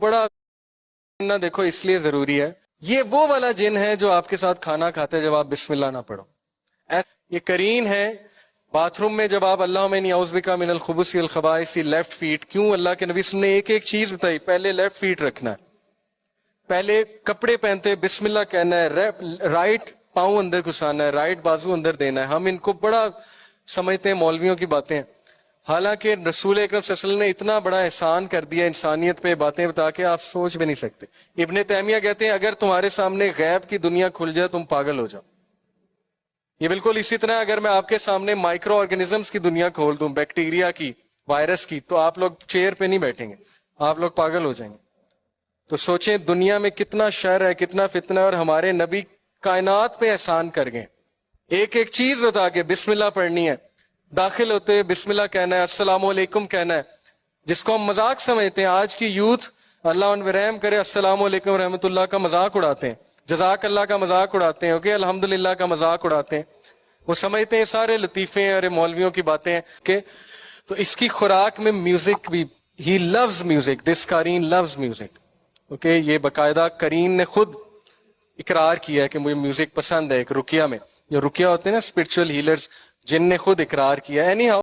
بڑا نہ دیکھو اس لیے ضروری ہے، یہ وہ والا جن ہے جو آپ کے ساتھ کھانا کھاتے جب آپ بسم اللہ نہ پڑھو. یہ قرین ہے باتھ روم میں جب آپ اللہ میں اعوذ بک من الخبث والخبائث لیفٹ فیٹ. کیوں اللہ کے نبی صلی اللہ علیہ وسلم نے ایک چیز بتائی، پہلے لیفٹ فیٹ رکھنا ہے، پہلے کپڑے پہنتے بسم اللہ کہنا ہے، رائٹ پاؤں اندر گھسانا ہے، رائٹ بازو اندر دینا ہے. ہم ان کو بڑا سمجھتے ہیں مولویوں کی باتیں ہیں، حالانکہ رسول اکرم صلی اللہ علیہ وسلم نے اتنا بڑا احسان کر دیا انسانیت پہ باتیں بتا کے آپ سوچ بھی نہیں سکتے. ابن تیمیہ کہتے ہیں اگر تمہارے سامنے غیب کی دنیا کھل جائے تم پاگل ہو جاؤ. یہ بالکل اسی طرح اگر میں آپ کے سامنے مائکرو آرگنزمز کی دنیا کھول دوں، بیکٹیریا کی، وائرس کی، تو آپ لوگ چیئر پہ نہیں بیٹھیں گے، آپ لوگ پاگل ہو جائیں گے. تو سوچیں دنیا میں کتنا شر ہے، کتنا فتنہ ہے، اور ہمارے نبی کائنات پہ احسان کر گئے. ایک ایک چیز بتا کے بسم اللہ پڑھنی ہے، داخل ہوتے بسم اللہ کہنا ہے، السلام علیکم کہنا ہے. جس کو ہم مذاق سمجھتے ہیں، آج کی یوتھ اللہ ان پہ رحم کرے السلام علیکم رحمۃ اللہ کا مذاق اڑاتے ہیں، جزاک اللہ کا مذاق اڑاتے ہیں، اوکے الحمدللہ کا مذاق اڑاتے ہیں. وہ سمجھتے ہیں سارے لطیفے ہیں اور مولویوں کی باتیں ہیں کہ تو اس کی خوراک میں میوزک بھی. ہی لوز میوزک، دس قارین لوز میوزک. اوکے یہ باقاعدہ قرین نے خود اقرار کیا ہے کہ مجھے میوزک پسند ہے. ایک رقیہ میں جو رقیہ ہوتے ہیں نا اسپرچل ہیلرز، جن نے خود اقرار کیا. Any how